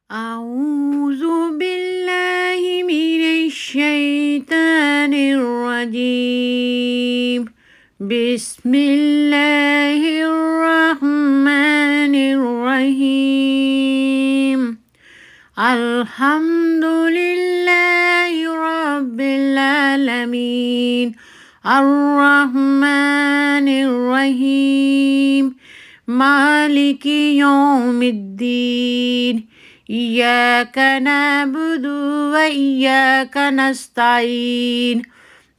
أعوذ بالله من الشيطان الرجيم. بسم الله الرحمن الرحيم. الحمد لله رب العالمين الرحمن الرحيم مالك يوم الدين إياك نعبد وإياك نستعين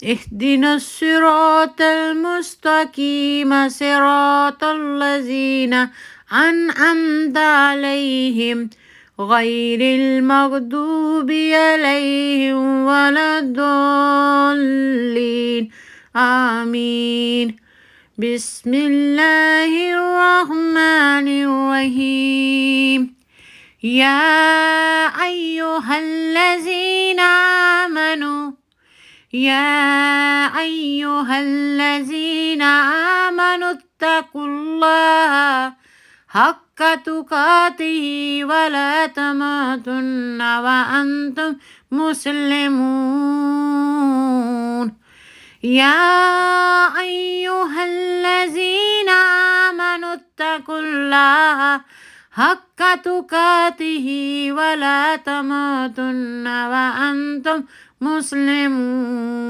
اهدنا الصراط المستقيم صراط الذين أنعمت عليهم غير المغضوب عليهم ولا الضالين آمين. بسم الله الرحمن الرحيم. يا أيها الذين آمنوا اتقوا الله حق تقاته ولا تموتن وأنتم مسلمون. يا أيها الذين آمنوا اتقوا الله حق تقاته ولا تموتن وأنتم مسلمون.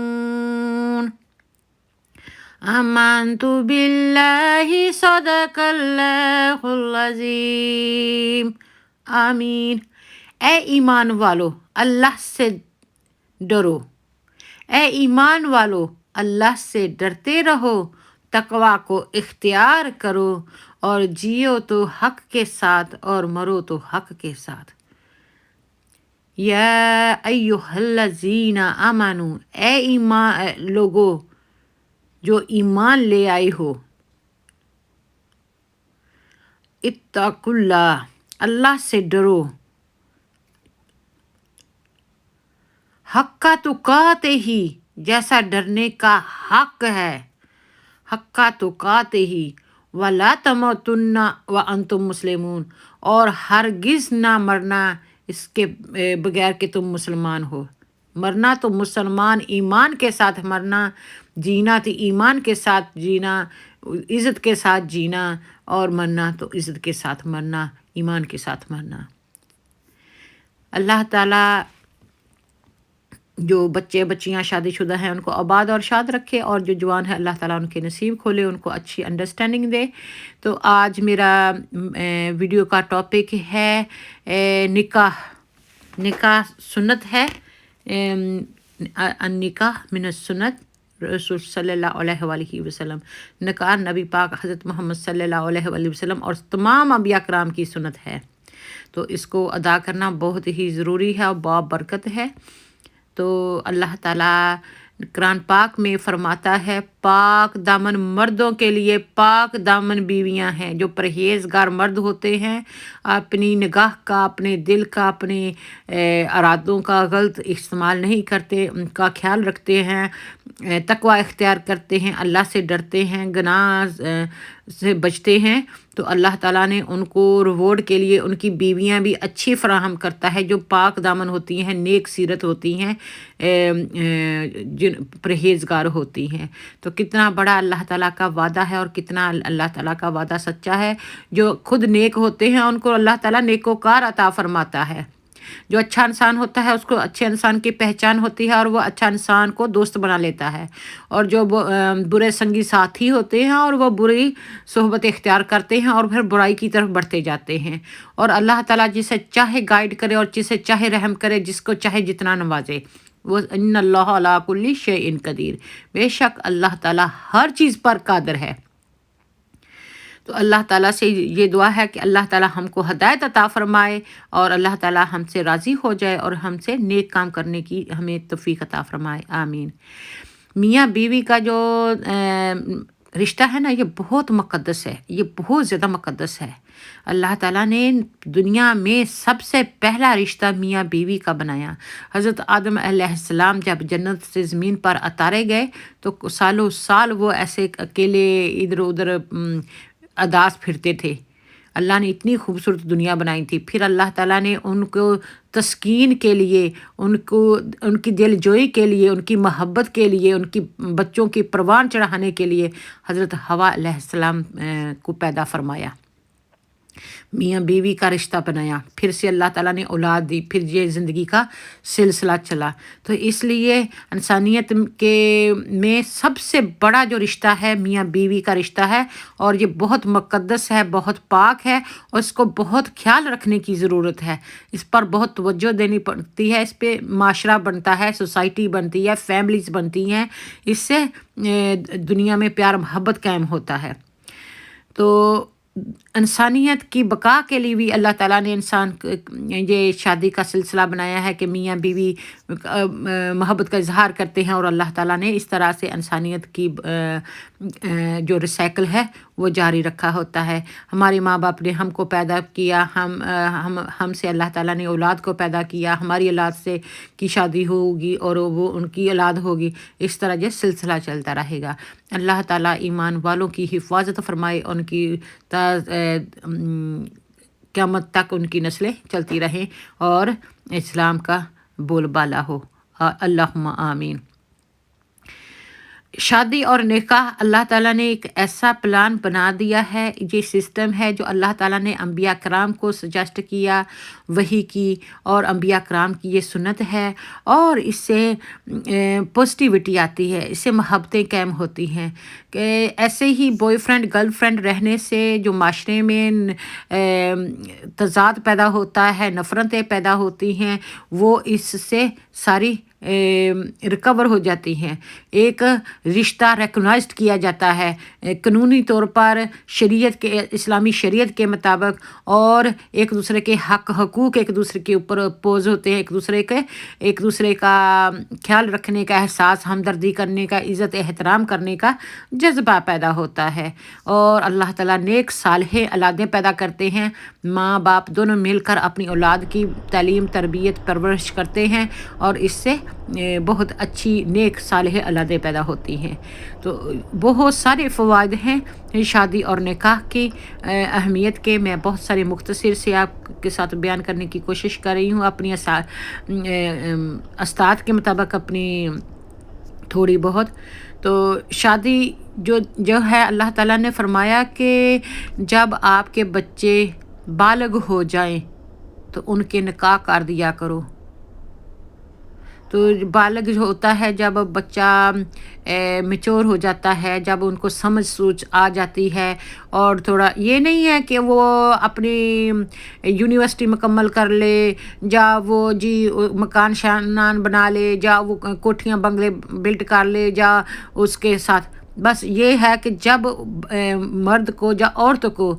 آمنت بالله صدق اللہ العظیم. آمین. اے ایمان والو اللہ سے ڈرو. اے ایمان والو اللہ سے ڈرتے رہو، تقوی کو اختیار کرو اور جیو تو حق کے ساتھ اور مرو تو حق کے ساتھ. یا ایھا الذین آمنو، اے ایمان لوگو جو ایمان لے آئے ہو، اتقوا اللہ اللہ سے ڈرو، حق تقاتہ جیسا ڈرنے کا حق ہے، حق تقاتہ ولا تموتن وانتم مسلمون، اور ہرگز نہ مرنا اس کے بغیر کہ تم مسلمان ہو. مرنا تو مسلمان ایمان کے ساتھ مرنا، جینا تو ایمان کے ساتھ جینا، عزت کے ساتھ جینا، اور مرنا تو عزت کے ساتھ مرنا، ایمان کے ساتھ مرنا. اللہ تعالیٰ جو بچے بچیاں شادی شدہ ہیں ان کو آباد اور شاد رکھے، اور جو جوان ہے اللہ تعالیٰ ان کے نصیب کھولے، ان کو اچھی انڈرسٹینڈنگ دے. تو آج میرا ویڈیو کا ٹاپک ہے نکاح سنت ہے. النکاح من السنت رسول صلی اللہ علیہ وآلہ وسلم. نکاح نبی پاک حضرت محمد صلی اللہ علیہ وآلہ وسلم اور تمام انبیاء کرام کی سنت ہے. تو اس کو ادا کرنا بہت ہی ضروری ہے اور باب برکت ہے. تو اللہ تعالیٰ قرآن پاک میں فرماتا ہے پاک دامن مردوں کے لیے پاک دامن بیویاں ہیں جو پرہیزگار مرد ہوتے ہیں، اپنی نگاہ کا، اپنے دل کا، اپنے ارادوں کا غلط استعمال نہیں کرتے، ان کا خیال رکھتے ہیں، تقوی اختیار کرتے ہیں، اللہ سے ڈرتے ہیں، گناہ سے بچتے ہیں. تو اللہ تعالیٰ نے ان کو ریوارڈ کے لیے ان کی بیویاں بھی اچھی فراہم کرتا ہے جو پاک دامن ہوتی ہیں، نیک سیرت ہوتی ہیں، جن پرہیزگار ہوتی ہیں. تو کتنا بڑا اللہ تعالیٰ کا وعدہ ہے اور کتنا اللہ تعالیٰ کا وعدہ سچا ہے. جو خود نیک ہوتے ہیں ان کو اللہ تعالیٰ نیکوکار عطا فرماتا ہے. جو اچھا انسان ہوتا ہے اس کو اچھے انسان کی پہچان ہوتی ہے اور وہ اچھا انسان کو دوست بنا لیتا ہے. اور جو برے سنگی ساتھی ہوتے ہیں اور وہ بری صحبت اختیار کرتے ہیں اور پھر برائی کی طرف بڑھتے جاتے ہیں. اور اللہ تعالیٰ جسے چاہے گائیڈ کرے اور جسے چاہے رحم کرے، جس کو چاہے جتنا نوازے. وہ ان اللہ علی کل شیء قدیر، بے شک اللہ تعالیٰ ہر چیز پر قادر ہے. تو اللہ تعالیٰ سے یہ دعا ہے کہ اللہ تعالیٰ ہم کو ہدایت عطا فرمائے اور اللہ تعالیٰ ہم سے راضی ہو جائے اور ہم سے نیک کام کرنے کی ہمیں توفیق عطا فرمائے. آمین. میاں بیوی کا جو رشتہ ہے نا، یہ بہت مقدس ہے، یہ بہت زیادہ مقدس ہے. اللہ تعالیٰ نے دنیا میں سب سے پہلا رشتہ میاں بیوی کا بنایا. حضرت آدم علیہ السلام جب جنت سے زمین پر اتارے گئے تو سالوں سال وہ ایسے اکیلے ادھر ادھر اداس پھرتے تھے. اللہ نے इतनी खूबसूरत दुनिया बनाई थी, फिर अल्लाह ताला ने उनको तस्कीन के लिए, उनको उनकी दिलजोई के लिए, उनकी मोहब्बत के लिए, उनकी बच्चों की परवान चढ़ाने के लिए हज़रत हवा अलैहिस्सलाम को पैदा फरमाया, मियाँ बीवी का रिश्ता बनाया, फिर से अल्लाह ताला ने औलाद दी, फिर ये ज़िंदगी का सिलसिला चला। तो इसलिए इंसानियत के में सबसे बड़ा जो रिश्ता है मियाँ बीवी का रिश्ता है, और ये बहुत मुक़द्दस है, बहुत पाक है, और इसको बहुत ख्याल रखने की ज़रूरत है। इस पर बहुत तवज्जो देनी पड़ती है, इस पे माशरा बनता है, सोसाइटी बनती है, फैमिलीज़ बनती हैं, इससे दुनिया में प्यार मोहब्बत कायम होता है। तो इंसानियत की बका के लिए भी अल्लाह ताला ने ये शादी का सिलसिला बनाया है कि मियाँ बीवी मोहब्बत का इजहार करते हैं, और अल्लाह ताला ने इस तरह से इंसानियत की जो रिसाइकल है वो जारी रखा होता है। हमारे माँ बाप ने हमको पैदा किया, हमसे अल्लाह ताला ने औलाद को पैदा किया, हमारी औलाद से की शादी होगी और वो उनकी औलाद होगी, इस तरह ये सिलसिला चलता रहेगा। अल्लाह ताला ईमान वालों की हिफाजत फरमाए, उनकी क़यामत तक उनकी नस्लें चलती रहें और इस्लाम का बोलबाला हो। अल्लाहुम्मा आमीन। शादी और निकाह अल्लाह ताला ने एक ऐसा प्लान बना दिया है, ये सिस्टम है जो अल्लाह ताला ने अंबिया कराम को सजेस्ट किया, वही की, और अंबिया कराम की ये सुन्नत है, और इससे पॉजिटिविटी आती है, इससे मोहब्बतें कायम होती हैं। कि ऐसे ही बॉयफ्रेंड गर्लफ्रेंड रहने से जो माशरे में तज़ाद पैदा होता है, नफ़रतें पैदा होती हैं, वो इससे सारी रिकवर हो जाती हैं। एक रिश्ता रिकॉग्नाइज्ड किया जाता है कानूनी तौर पर शरीयत के, इस्लामी शरीयत के मुताबिक, और एक दूसरे के हकूक़ एक दूसरे के ऊपर पोज होते हैं, एक दूसरे का ख्याल रखने का एहसास, हमदर्दी करने का, इज़्ज़त एहतराम करने का जज्बा पैदा होता है, और अल्लाह ताला नेक सालेह औलादें पैदा करते हैं। माँ बाप दोनों मिलकर अपनी औलाद की तालीम तरबियत परवरिश करते हैं, और इससे बहुत अच्छी नेक सालेह औलादें पैदा होती हैं। तो बहुत सारे फ़वाइद हैं शादी और निकाह की अहमियत के। मैं बहुत सारे मुख्तसर से आपके साथ बयान करने की कोशिश कर रही हूँ, अपनी अस्ताद के मुताबिक अपनी थोड़ी बहुत। तो शादी जो है, अल्लाह ताला ने फरमाया कि जब आपके बच्चे बालिग हो जाएं तो उनके निकाह कर दिया करो। तो बालिग जो होता है, जब बच्चा मैच्योर हो जाता है, जब उनको समझ सूझ आ जाती है, और थोड़ा ये नहीं है कि वो अपनी यूनिवर्सिटी मुकम्मल कर ले, या वो जी मकान शानान बना ले, या वो कोठियाँ बंगले बिल्ट कर ले, या उसके साथ बस ये है कि जब मर्द को या औरत को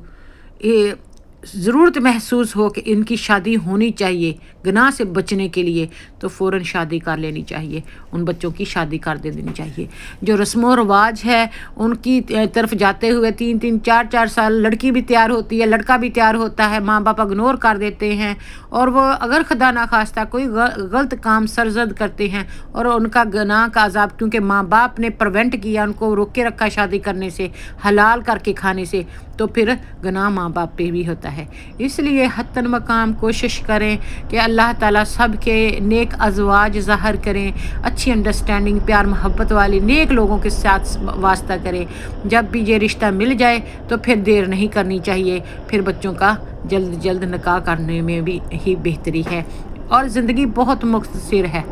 ज़रूरत महसूस हो कि इनकी शादी होनी चाहिए गुनाह से बचने के लिए, तो फ़ौरन शादी कर लेनी चाहिए, उन बच्चों की शादी कर देनी चाहिए। जो रस्म व रवाज है उनकी तरफ जाते हुए 3-3 4-4 साल लड़की भी तैयार होती है, लड़का भी तैयार होता है, माँ बाप इग्नोर कर देते हैं, और वो अगर खुदा ना खास्ता कोई गलत काम सरजद करते हैं, और उनका गुनाह का अजाब, क्योंकि माँ बाप ने प्रिवेंट किया, उनको रोक के रखा शादी करने से, हलाल करके खाने से, तो फिर गुनाह माँ बाप पे भी होता है। इसलिए हत्तन मकाम कोशिश करें कि अल्लाह ताला सब के नेक अज़वाज ज़ाहिर करें, अच्छी अंडरस्टैंडिंग प्यार मोहब्बत वाले नेक लोगों के साथ वास्ता करें। जब भी ये रिश्ता मिल जाए तो फिर देर नहीं करनी चाहिए, फिर बच्चों का जल्द जल्द निकाह करने में भी ही बेहतरी है। और ज़िंदगी बहुत मुख्तसर है,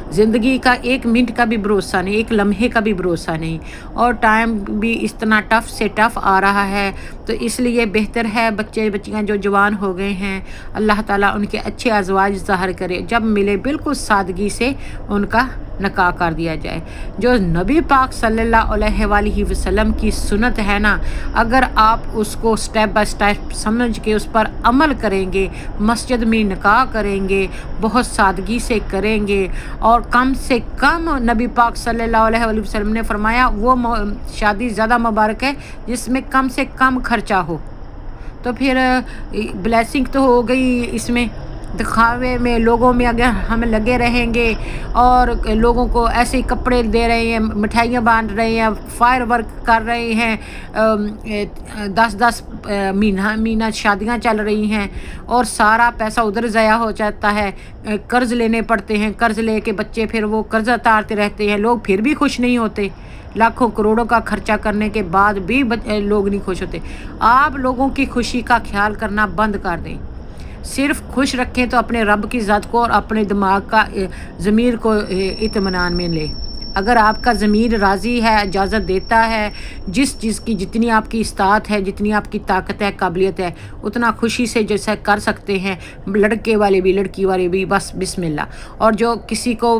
ज़िंदगी का एक मिनट का भी भरोसा नहीं, एक लम्हे का भी भरोसा नहीं, और टाइम भी इतना टफ़ से टफ़ आ रहा है। तो इसलिए बेहतर है बच्चे बच्चियाँ जो जवान हो गए हैं, अल्लाह ताला उनके अच्छे अज़वाज ज़ाहिर करे, जब मिले बिल्कुल सादगी से उनका निकाह कर दिया जाए। जो नबी पाक सल्लल्लाहु अलैहि वसल्लम की सुन्नत है ना, अगर आप उसको स्टेप बाय स्टेप समझ के उस पर अमल करेंगे, मस्जिद में निकाह करेंगे, बहुत सादगी से करेंगे, और कम से कम नबी पाक सल्लल्लाहु अलैहि वसल्लम ने फरमाया वो शादी ज़्यादा मुबारक है जिसमें कम से कम खर्चा हो। तो फिर ब्लेसिंग तो हो गई इसमें, दिखावे में, लोगों में अगर हम लगे रहेंगे और लोगों को ऐसे ही कपड़े दे रहे हैं, मिठाइयाँ बांट रहे हैं, फायर वर्क कर रहे हैं, 10-10 महीना शादियाँ चल रही हैं और सारा पैसा उधर ज़ाया हो जाता है। कर्ज़ लेने पड़ते हैं, कर्ज़ लेके बच्चे फिर वो कर्ज़ उतारते रहते हैं, लोग फिर भी खुश नहीं होते। लाखों करोड़ों का खर्चा करने के बाद भी लोग नहीं खुश होते। आप लोगों की खुशी का ख्याल करना बंद कर दें। सिर्फ खुश रखें तो अपने रब की ज़ात को और अपने दिमाग का ज़मीर को इत्मीनान में लें। अगर आपका ज़मीर राज़ी है, इजाज़त देता है, जिस चीज़ की जितनी आपकी इस्तात है, जितनी आपकी ताकत है, काबिलियत है, उतना खुशी से जैसा कर सकते हैं, लड़के वाले भी लड़की वाले भी, बस बिस्मिल्लाह। और जो किसी को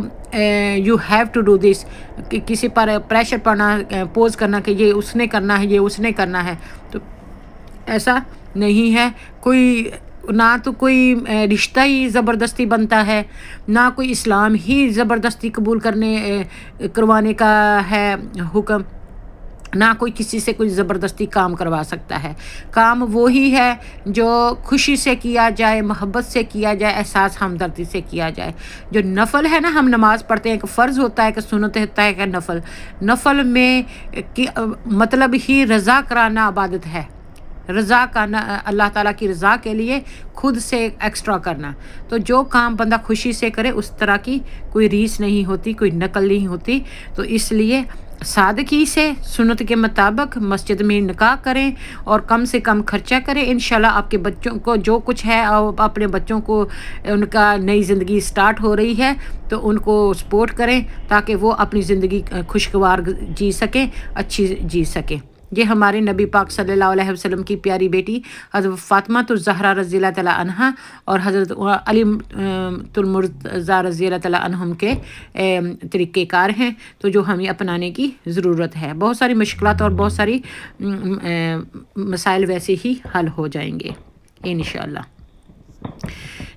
you have to do this, किसी पर प्रेशर पड़ना, पोज करना कि ये उसने करना है, ये उसने करना है, तो ऐसा नहीं है। कोई ना तो कोई रिश्ता ही ज़बरदस्ती बनता है, ना कोई इस्लाम ही ज़बरदस्ती कबूल करवाने का है हुक्म, ना कोई किसी से कोई ज़बरदस्ती काम करवा सकता है। काम वो ही है जो खुशी से किया जाए, मोहब्बत से किया जाए, एहसास हमदर्दी से किया जाए। जो नफ़ल है ना, हम नमाज़ पढ़ते हैं कि फ़र्ज़ होता है कि सुन्नत होता है कि नफ़ल। नफ़ल में मतलब ही रज़ा कराना इबादत है। रज़ा का अल्लाह ताला की रज़ा के लिए खुद से एक्स्ट्रा करना। तो जो काम बंदा खुशी से करे उस तरह की कोई रीस नहीं होती, कोई नकल नहीं होती। तो इसलिए सादगी से सुन्नत के मुताबिक मस्जिद में निकाह करें और कम से कम खर्चा करें। इंशाल्लाह आपके बच्चों को जो कुछ है, अपने बच्चों को उनका नई ज़िंदगी स्टार्ट हो रही है तो उनको सपोर्ट करें ताकि वो अपनी ज़िंदगी खुशगवार जी सकें, अच्छी जी सकें। ये हमारे नबी पाक सल्लल्लाहु अलैहि वसल्लम की प्यारी बेटी हज़रत फ़ातिमा ज़हरा रज़ियल्लाहु तआला अन्हा और हज़रत अली मुर्तज़ा रज़ियल्लाहु तआला अन्हुम के तरीक़ेकार हैं, तो जो हमें अपनाने की ज़रूरत है। बहुत सारी मुश्किलात और बहुत सारी मसाइल वैसे ही हल हो जाएंगे इंशाअल्लाह।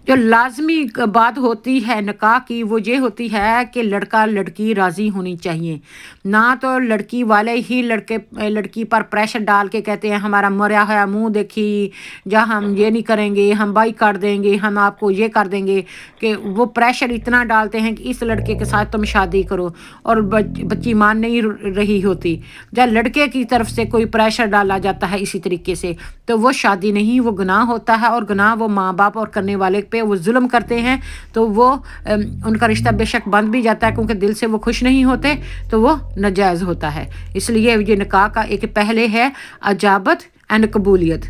जो लाजमी बात होती है निकाह की वो ये होती है कि लड़का लड़की राज़ी होनी चाहिए। ना तो लड़की वाले ही लड़की पर प्रेशर डाल के कहते हैं हमारा मरा हुआ मुंह देखी, या हम ये नहीं करेंगे, हम बाई कर देंगे, हम आपको ये कर देंगे, कि वो प्रेशर इतना डालते हैं कि इस लड़के के साथ तुम शादी करो और बच्ची मान नहीं रही होती। जब लड़के की तरफ से कोई प्रेशर डाला जाता है इसी तरीके से तो वो शादी नहीं, वो गुनाह होता है। और गुनाह वो माँ बाप और करने वाले पे वो जुल्म करते हैं, तो वो उनका रिश्ता बेशक बंद भी जाता है क्योंकि दिल से वो खुश नहीं होते, तो वो नाजायज़ होता है। इसलिए ये निकाह का एक पहले है इजाबत एंड कबूलियत।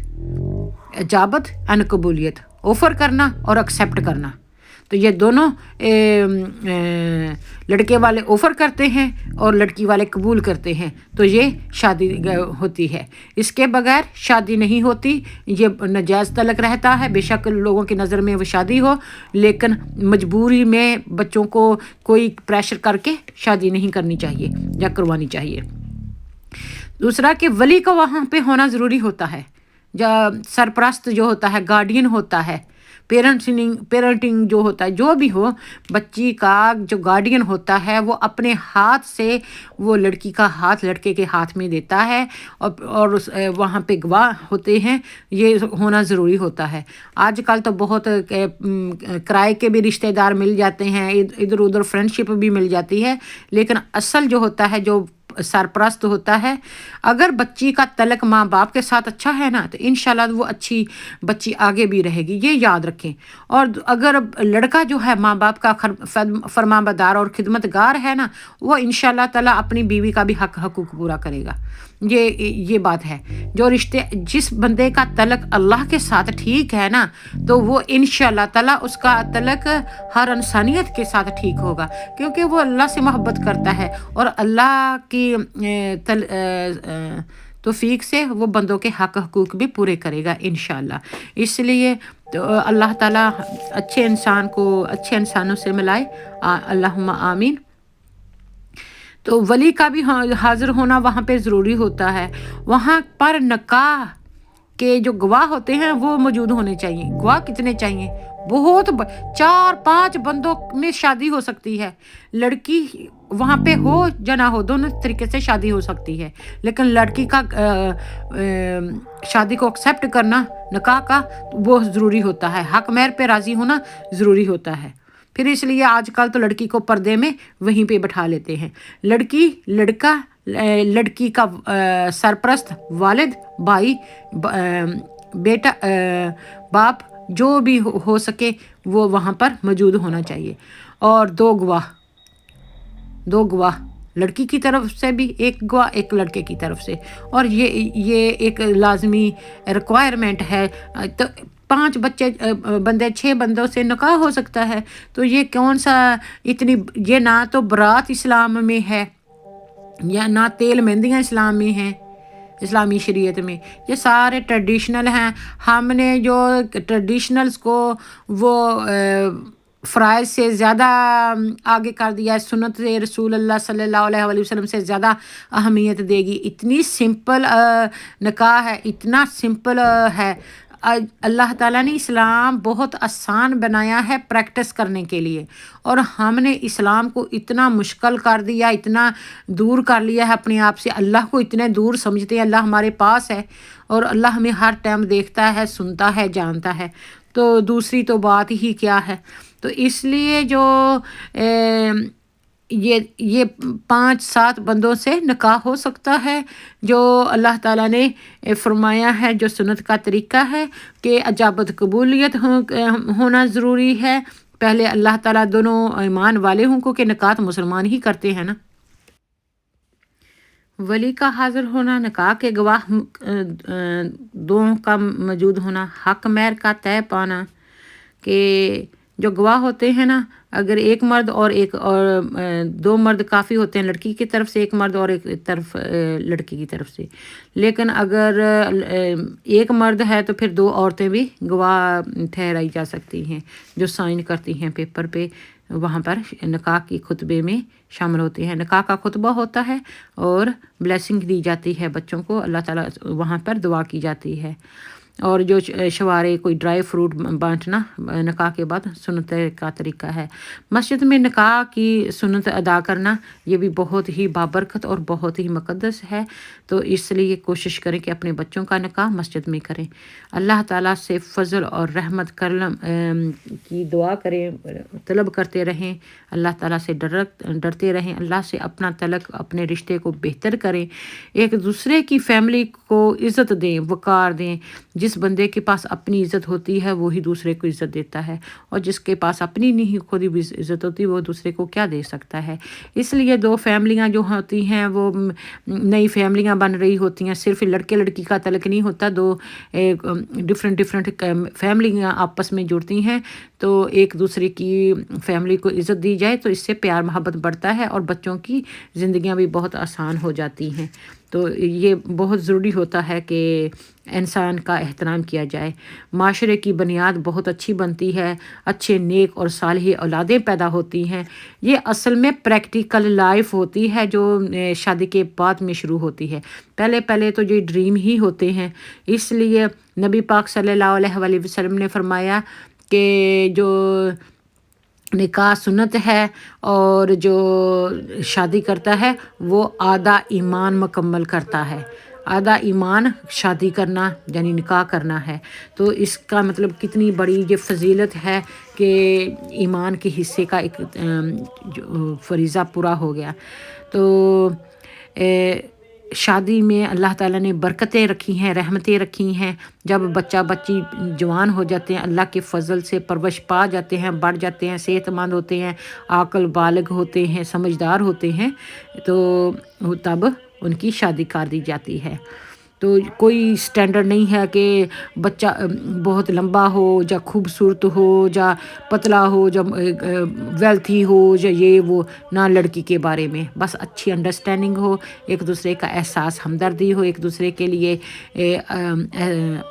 इजाबत एंड कबूलियत, ऑफ़र करना और एक्सेप्ट करना। तो ये दोनों लड़के वाले ऑफ़र करते हैं और लड़की वाले कबूल करते हैं, तो ये शादी होती है। इसके बगैर शादी नहीं होती, ये नाजायज़ तलक रहता है। बेशक लोगों की नज़र में वो शादी हो, लेकिन मजबूरी में बच्चों को कोई प्रेशर करके शादी नहीं करनी चाहिए या करवानी चाहिए। दूसरा कि वली का वहाँ पे होना ज़रूरी होता है। जब सरपरस्त जो होता है, गार्डियन होता है, पेरेंटिंग जो होता है, जो भी हो, बच्ची का जो गार्डियन होता है वो अपने हाथ से वो लड़की का हाथ लड़के के हाथ में देता है और वहाँ पे गवाह होते हैं, ये होना ज़रूरी होता है। आजकल तो बहुत किराए के भी रिश्तेदार मिल जाते हैं, इधर उधर फ्रेंडशिप भी मिल जाती है, लेकिन असल जो होता है, जो सरपरस्त होता है, अगर बच्ची का तलक माँ बाप के साथ अच्छा है ना, तो इंशाल्लाह वो अच्छी बच्ची आगे भी रहेगी, ये याद रखें। और अगर लड़का जो है माँ बाप का फरमाबरदार और खिदमतगार है ना, वो इंशाल्लाह ताला अपनी बीवी का भी हकूक़ पूरा करेगा। ये बात है। जो रिश्ते जिस बंदे का तलक अल्लाह के साथ ठीक है ना, तो वो इंशाल्लाह ताला उसका तलक हर इंसानियत के साथ ठीक होगा, क्योंकि वो अल्लाह से मोहब्बत करता है और अल्लाह की तौफीक से वो बंदों के हक हकूक़ भी पूरे करेगा इंशाल्लाह। इसलिए तो अल्लाह ताला अच्छे इंसान को अच्छे इंसानों से मिलाए, अल्लाहुम्मा आमीन। तो वली का भी हाज़िर होना वहाँ पे ज़रूरी होता है। वहाँ पर निकाह के जो गवाह होते हैं वो मौजूद होने चाहिए। गवाह कितने चाहिए? बहुत 4-5 बंदों में शादी हो सकती है। लड़की वहाँ पे हो या ना हो, दोनों तरीके से शादी हो सकती है, लेकिन लड़की का शादी को एक्सेप्ट करना निकाह का वो ज़रूरी होता है, हक महर पे राज़ी होना ज़रूरी होता है। फिर इसलिए आजकल तो लड़की को पर्दे में वहीं पे बैठा लेते हैं। लड़की लड़का लड़की का सरपरस्त वालिद भाई बेटा बाप जो भी हो सके वो वहाँ पर मौजूद होना चाहिए। और दो गवाह लड़की की तरफ से भी एक गवाह एक लड़के की तरफ से, और ये एक लाजमी रिक्वायरमेंट है। तो 5 बंदे 6 बंदों से निकाह हो सकता है, तो ये कौन सा इतनी, ये ना तो बारात इस्लाम में है या ना तेल मेहंदियाँ इस्लाम में हैं, इस्लामी शरीयत में ये सारे ट्रेडिशनल हैं। हमने जो ट्रेडिशनल्स को वो फ़राइज़ से ज़्यादा आगे कर दिया है, सुन्नत रसूल अल्लाह सल्लल्लाहु अलैहि वसल्लम से ज़्यादा अहमियत देगी। इतनी सिंपल निकाह है, इतना सिंपल है। अल्लाह ताला ने इस्लाम बहुत आसान बनाया है प्रैक्टिस करने के लिए, और हमने इस्लाम को इतना मुश्किल कर दिया, इतना दूर कर लिया है अपने आप से। अल्लाह को इतने दूर समझते हैं। अल्लाह हमारे पास है और अल्लाह हमें हर टाइम देखता है, सुनता है, जानता है, तो दूसरी तो बात ही क्या है। तो इसलिए जो ये 5-7 बंदों से निकाह हो सकता है, जो अल्लाह ताला ने फरमाया है, जो सुन्नत का तरीका है कि अजाबत कबूलियत होना ज़रूरी है। पहले अल्लाह ताला दोनों ईमान वाले हों, क्योंकि निकाह तो मुसलमान ही करते हैं ना। वली का हाज़िर होना, निकाह के गवाह दोनों का मौजूद होना, हक महर का तय पाना, कि जो गवाह होते हैं ना, अगर एक मर्द और 2 मर्द काफ़ी होते हैं, लड़की की तरफ से एक मर्द और एक तरफ लड़की की तरफ से। लेकिन अगर एक मर्द है तो फिर 2 औरतें भी गवाह ठहराई जा सकती हैं, जो साइन करती हैं पेपर पे, वहाँ पर निकाह की खुतबे में शामिल होती हैं। निकाह का खुतबा होता है और ब्लेसिंग दी जाती है बच्चों को, अल्लाह ताला वहाँ पर दुआ की जाती है। और जो शवारे कोई ड्राई फ्रूट बांटना निकाह के बाद सुन्नत का तरीका है। मस्जिद में निकाह की सुन्नत अदा करना ये भी बहुत ही बाबरकत और बहुत ही मुक़द्दस है, तो इसलिए कोशिश करें कि अपने बच्चों का निकाह मस्जिद में करें। अल्लाह ताला से फ़ज़ल और रहमत करम की दुआ करें, तलब करते रहें, अल्लाह ताला से डरते रहें, अल्लाह से अपना तलक अपने रिश्ते को बेहतर करें, एक दूसरे की फैमिली को इज़्ज़त दें, वक़ार दें। जिस बंदे के पास अपनी इज़्ज़त होती है वही दूसरे को इज़्ज़त देता है, और जिसके पास अपनी नहीं खुद ही इज़्ज़त होती वो दूसरे को क्या दे सकता है। इसलिए 2 फैमिलियाँ जो होती हैं वो नई फैमिलियाँ बन रही होती हैं। सिर्फ लड़के लड़की का तलक नहीं होता, 2 डिफरेंट फैमिलियाँ आपस में जुड़ती हैं, तो एक दूसरे की फैमिली को इज़्ज़त दी जाए तो इससे प्यार मोहब्बत बढ़ता है और बच्चों की ज़िंदगियाँ भी बहुत आसान हो जाती हैं। तो ये बहुत ज़रूरी होता है कि इंसान का एहतराम किया जाए। माशरे की बुनियाद बहुत अच्छी बनती है, अच्छे नेक और सालिह औलादें पैदा होती हैं। ये असल में प्रैक्टिकल लाइफ होती है जो शादी के बाद में शुरू होती है। पहले तो ये ड्रीम ही होते हैं। इसलिए नबी पाक सल्लल्लाहु अलैहि वसल्लम ने फरमाया कि जो निकाह सुन्नत है और जो शादी करता है वो आधा ईमान मुकम्मल करता है। आधा ईमान शादी करना यानी निकाह करना है, तो इसका मतलब कितनी बड़ी ये फजीलत है कि ईमान के हिस्से का एक जो फरीज़ा पूरा हो गया। तो शादी में अल्लाह ताला ने बरकतें रखी हैं, रहमतें रखी हैं। जब बच्चा बच्ची जवान हो जाते हैं, अल्लाह के फ़ज़ल से परवरिश पा जाते हैं, बढ़ जाते हैं, सेहतमंद होते हैं, आकल बालिग होते हैं, समझदार होते हैं, तो तब उनकी शादी कर दी जाती है। तो कोई स्टैंडर्ड नहीं है कि बच्चा बहुत लंबा हो या खूबसूरत हो या पतला हो या वेल्थी हो या ये वो, ना लड़की के बारे में। बस अच्छी अंडरस्टैंडिंग हो, एक दूसरे का एहसास हमदर्दी हो, एक दूसरे के लिए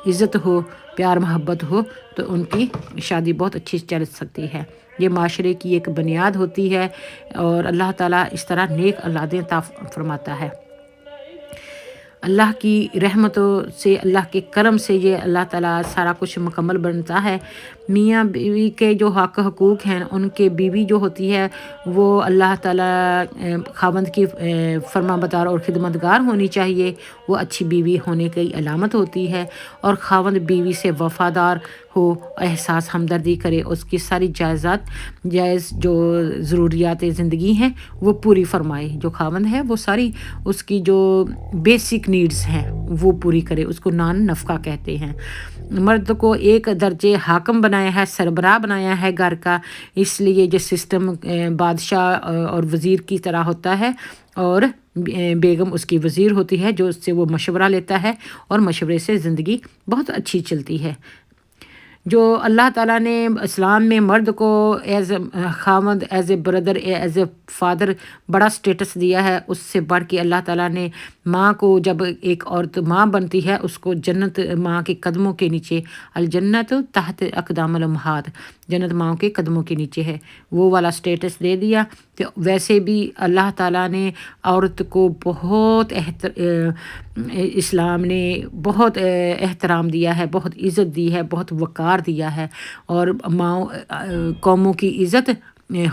इज़्ज़त हो, प्यार मोहब्बत हो, तो उनकी शादी बहुत अच्छी चल सकती है। ये माशरे की एक बुनियाद होती है और अल्लाह ताला इस तरह नेक औलादें अता फरमाता है। اللہ کی رحمتوں سے، اللہ کے کرم سے یہ اللہ تعالیٰ سارا کچھ مکمل بنتا ہے۔ میاں بیوی کے جو حقوق ہیں، ان کے بیوی جو ہوتی ہے وہ اللہ تعالیٰ خاوند کی فرما بردار اور خدمتگار ہونی چاہیے، وہ اچھی بیوی ہونے کی علامت ہوتی ہے۔ اور خاوند بیوی سے وفادار ہو، احساس ہمدردی کرے، اس کی ساری جائز جو ضروریات زندگی ہیں وہ پوری فرمائے۔ جو خاوند ہے وہ ساری اس کی جو بیسک نیڈز ہیں وہ پوری کرے، اس کو نان نفقہ کہتے ہیں۔ مرد کو ایک درجے حاکم بنایا ہے، سربراہ بنایا ہے گھر کا، اس لیے جو سسٹم بادشاہ اور وزیر کی طرح ہوتا ہے، اور بیگم اس کی وزیر ہوتی ہے جو اس سے وہ مشورہ لیتا ہے، اور مشورے سے زندگی بہت اچھی چلتی ہے۔ جو اللہ تعالیٰ نے اسلام میں مرد کو ایز اے خاوند، as a brother, as a father بڑا سٹیٹس دیا ہے، اس سے بڑھ کے اللہ تعالیٰ نے ماں کو، جب ایک عورت ماں بنتی ہے، اس کو جنت ماں کے قدموں کے نیچے، الجنت تحت اقدام الامہات، جنت ماں کے قدموں کے نیچے ہے، وہ والا سٹیٹس دے دیا۔ تو ویسے بھی اللہ تعالیٰ نے عورت کو بہت اسلام نے بہت احترام دیا ہے، بہت عزت دی ہے، بہت وقار دیا ہے، اور قوموں کی عزت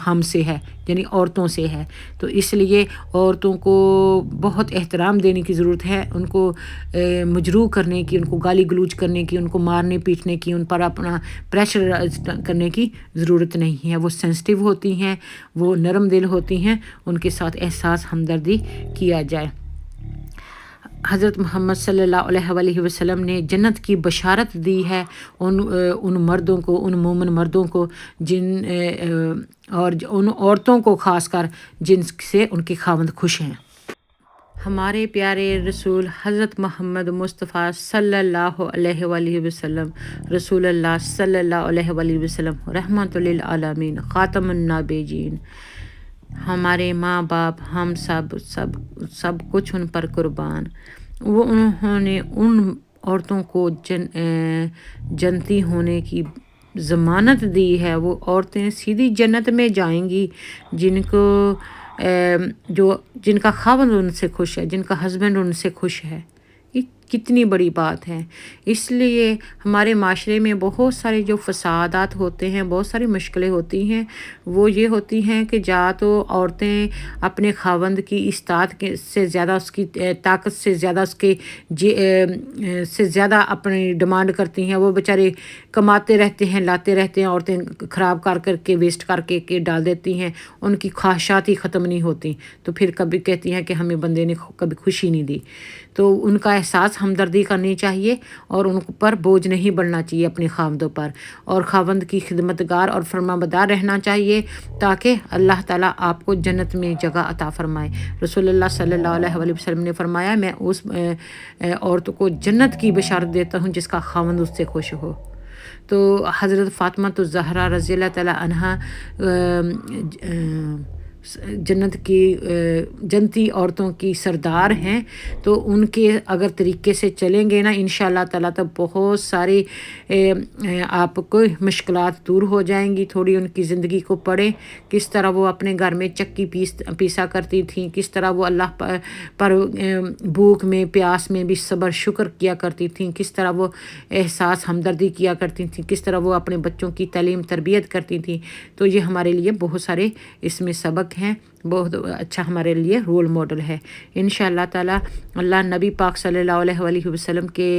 ہم سے ہے، یعنی عورتوں سے ہے۔ تو اس لیے عورتوں کو بہت احترام دینے کی ضرورت ہے، ان کو مجروح کرنے کی، ان کو گالی گلوچ کرنے کی، ان کو مارنے پیٹنے کی، ان پر اپنا پریشر کرنے کی ضرورت نہیں ہے۔ وہ سینسٹیو ہوتی ہیں، وہ نرم دل ہوتی ہیں، ان کے ساتھ احساس ہمدردی کیا جائے۔ حضرت محمد صلی اللہ علیہ وآلہ وسلم نے جنت کی بشارت دی ہے ان مردوں کو، ان مومن مردوں کو، اور ان عورتوں کو خاص کر جن سے ان کے خاوند خوش ہیں۔ ہمارے پیارے رسول حضرت محمد مصطفیٰ صلی اللہ علیہ وآلہ وسلم، رسول اللہ صلی اللہ علیہ وآلہ وسلم رحمت للعالمین، خاتم النبیین، ہمارے ماں باپ، ہم سب کچھ ان پر قربان۔ انہوں نے ان عورتوں کو جنتی ہونے کی ضمانت دی ہے۔ وہ عورتیں سیدھی جنت میں جائیں گی جن کا خاوند ان سے خوش ہے، جن کا ہسبینڈ ان سے خوش ہے۔ یہ کتنی بڑی بات ہے۔ اس لیے ہمارے معاشرے میں بہت سارے جو فسادات ہوتے ہیں، بہت ساری مشکلیں ہوتی ہیں، وہ یہ ہوتی ہیں کہ تو عورتیں اپنے خاوند کی اطاعت سے زیادہ، اس کی طاقت سے زیادہ، اس کے سے زیادہ اپنی ڈیمانڈ کرتی ہیں۔ وہ بیچارے کماتے رہتے ہیں، لاتے رہتے ہیں، عورتیں خراب کر کے ویسٹ کر کے ڈال دیتی ہیں، ان کی خواہشات ہی ختم نہیں ہوتی، تو پھر کبھی کہتی ہیں کہ ہمیں بندے نے کبھی خوشی نہیں دی۔ تو ان کا احساس ہمدردی کرنی چاہیے، اور ان پر بوجھ نہیں بڑھنا چاہیے اپنے خاوندوں پر، اور خاوند کی خدمتگار اور فرما بردار رہنا چاہیے، تاکہ اللہ تعالیٰ آپ کو جنت میں جگہ عطا فرمائے۔ رسول اللہ صلی اللہ علیہ وآلہ وسلم نے فرمایا، میں اس عورت کو جنت کی بشارت دیتا ہوں جس کا خاوند اس سے خوش ہو۔ تو حضرت فاطمہ الزہرا رضی اللہ تعالیٰ عنہا جنتی عورتوں کی سردار ہیں، تو ان کے اگر طریقے سے چلیں گے نا انشاءاللہ تعالیٰ، تو بہت ساری آپ کو مشکلات دور ہو جائیں گی۔ تھوڑی ان کی زندگی کو پڑھیں، کس طرح وہ اپنے گھر میں چکی پیسا کرتی تھیں، کس طرح وہ اللہ پر بھوک میں، پیاس میں بھی صبر شکر کیا کرتی تھیں، کس طرح وہ احساس ہمدردی کیا کرتی تھیں، کس طرح وہ اپنے بچوں کی تعلیم تربیت کرتی تھیں۔ تو یہ ہمارے لیے بہت سارے اس میں سبق ہیں، بہت اچھا ہمارے لیے رول ماڈل ہے۔ انشاءاللہ تعالیٰ اللہ نبی پاک صلی اللہ علیہ وآلہ وسلم کے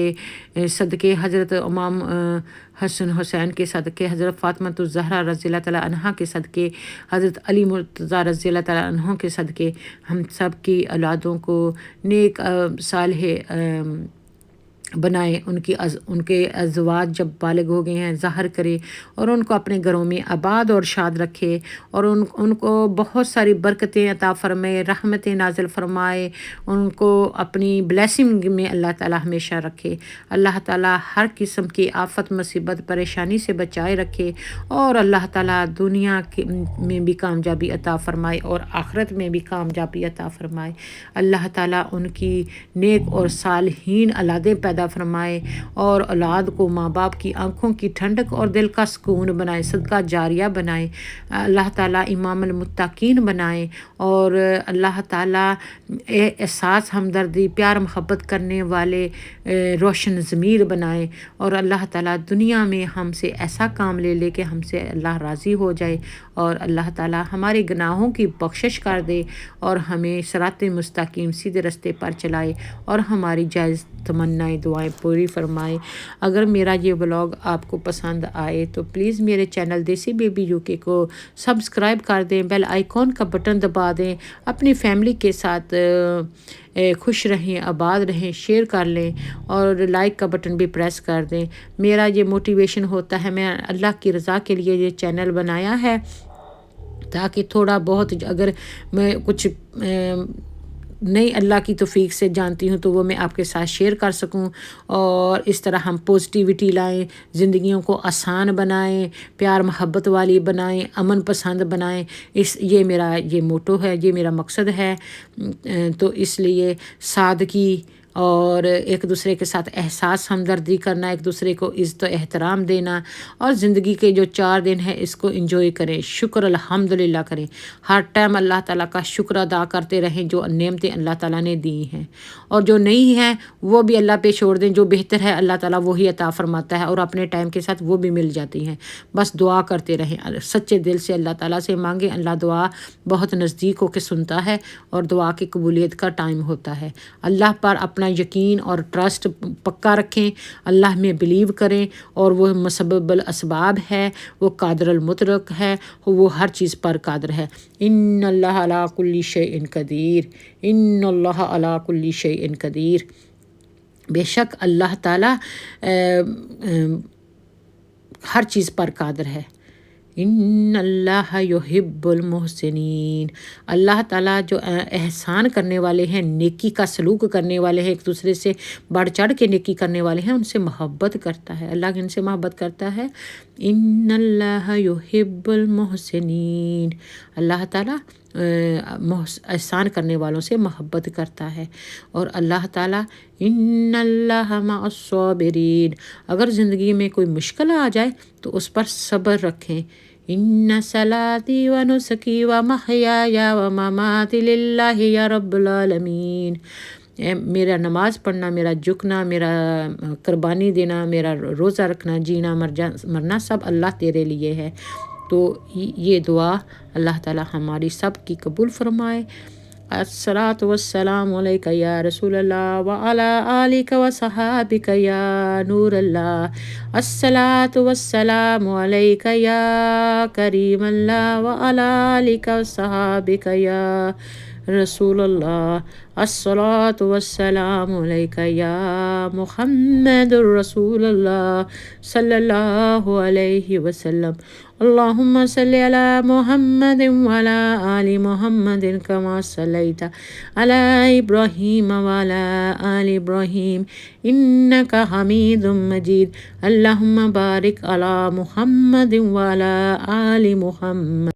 صدقے، حضرت امام حسن حسین کے صدقے، حضرت فاطمہ الزہرا رضی اللہ تعالیٰ عنہا کے صدقے، حضرت علی مرتضیٰ رضی اللہ تعالیٰ عنہ کے صدقے، ہم سب کی اولادوں کو نیک صالح بنائے، ان کے ازواج جب بالغ ہو گئے ہیں ظاہر کرے، اور ان کو اپنے گھروں میں آباد اور شاد رکھے، اور ان کو بہت ساری برکتیں عطا فرمائے، رحمتیں نازل فرمائے، ان کو اپنی بلیسنگ میں اللہ تعالیٰ ہمیشہ رکھے۔ اللہ تعالیٰ ہر قسم کی آفت، مصیبت، پریشانی سے بچائے رکھے، اور اللہ تعالیٰ دنیا میں بھی کامیابی عطا فرمائے اور آخرت میں بھی کامیابی عطا فرمائے۔ اللہ تعالیٰ ان کی نیک اور صالحین اولادیں پیدا زیادہ فرمائے اور اولاد کو ماں باپ کی آنکھوں کی ٹھنڈک اور دل کا سکون بنائے، صدقہ جاریہ بنائے، اللہ تعالیٰ امام المتقین بنائے، اور اللہ تعالیٰ احساس ہمدردی پیار محبت کرنے والے روشن ضمیر بنائے، اور اللہ تعالیٰ دنیا میں ہم سے ایسا کام لے لے کہ ہم سے اللہ راضی ہو جائے، اور اللہ تعالیٰ ہمارے گناہوں کی بخشش کر دے اور ہمیں صراط مستقیم سیدھے راستے پر چلائے اور ہماری جائز تمنائیں دعائیں پوری فرمائے۔ اگر میرا یہ ولاگ آپ کو پسند آئے تو پلیز میرے چینل دیسی بیبی یو کے کو سبسکرائب کر دیں، بیل آئیکن کا بٹن دبا دیں، اپنی فیملی کے ساتھ خوش رہیں، آباد رہیں، شیئر کر لیں اور لائک کا بٹن بھی پریس کر دیں۔ میرا یہ موٹیویشن ہوتا ہے، میں اللہ کی رضا کے لیے یہ چینل بنایا ہے تاکہ تھوڑا بہت اگر میں کچھ نئی اللہ کی توفیق سے جانتی ہوں تو وہ میں آپ کے ساتھ شیئر کر سکوں، اور اس طرح ہم پوزیٹیوٹی لائیں، زندگیوں کو آسان بنائیں، پیار محبت والی بنائیں، امن پسند بنائیں۔ یہ میرا یہ موٹو ہے، یہ میرا مقصد ہے۔ تو اس لیے سادگی اور ایک دوسرے کے ساتھ احساس ہمدردی کرنا، ایک دوسرے کو عزت و احترام دینا، اور زندگی کے جو 4 دن ہیں اس کو انجوائے کریں، شکر الحمدللہ کریں، ہر ٹائم اللہ تعالیٰ کا شکر ادا کرتے رہیں جو نعمتیں اللہ تعالیٰ نے دی ہیں، اور جو نہیں ہیں وہ بھی اللہ پہ چھوڑ دیں، جو بہتر ہے اللہ تعالیٰ وہی عطا فرماتا ہے اور اپنے ٹائم کے ساتھ وہ بھی مل جاتی ہیں۔ بس دعا کرتے رہیں، سچے دل سے اللہ تعالیٰ سے مانگیں، اللہ دعا بہت نزدیک ہو کے سنتا ہے اور دعا کی قبولیت کا ٹائم ہوتا ہے۔ اللہ پر اپنا یقین اور ٹرسٹ پکا رکھیں، اللہ میں بلیو کریں، اور وہ مسبب الاسباب ہے، وہ قادر المطلق ہے، وہ ہر چیز پر قادر ہے۔ ان اللہ علی کل شیء قدیر، ان اللہ علی کل شیء قدیر۔ بے شک اللہ تعالیٰ ہر چیز پر قادر ہے۔ ان اللہ یحب المحسنین، اللہ تعالیٰ جو احسان کرنے والے ہیں، نیکی کا سلوک کرنے والے ہیں، ایک دوسرے سے بڑھ چڑھ کے نیکی کرنے والے ہیں، ان سے محبت کرتا ہے، اللہ ان سے محبت کرتا ہے۔ ان اللہ یحب المحسنین، اللہ تعالیٰ احسان کرنے والوں سے محبت کرتا ہے، اور اللہ تعالیٰ ان اللہ مع الصابرین، اگر زندگی میں کوئی مشکل آ جائے تو اس پر صبر رکھیں۔ ان صلاتی و نسکی و محیای و مماتی للہ رب العالمین، میرا نماز پڑھنا، میرا جھکنا، میرا قربانی دینا، میرا روزہ رکھنا، جینا مرنا سب اللہ تیرے لیے ہے۔ تو یہ دعا اللہ تعالیٰ ہماری سب کی قبول فرمائے۔ الصلاۃ والسلام علیک یا رسول اللہ وعلی آلک و صحابک یا نور اللہ، الصلاۃ والسلام علیک یا کریم اللہ وعلی آلک و صحابک یا رسول اللہ، الصلاۃ والسلام علیک یا محمد رسول اللہ صلی اللہ علیہ وسلم۔ اللہم صلی علی محمد وعلی آل محمد کما صلیت علی ابراہیم وعلی آل ابراہیم انک حمید مجید۔ اللہم بارک علی محمد وعلی آل محمد۔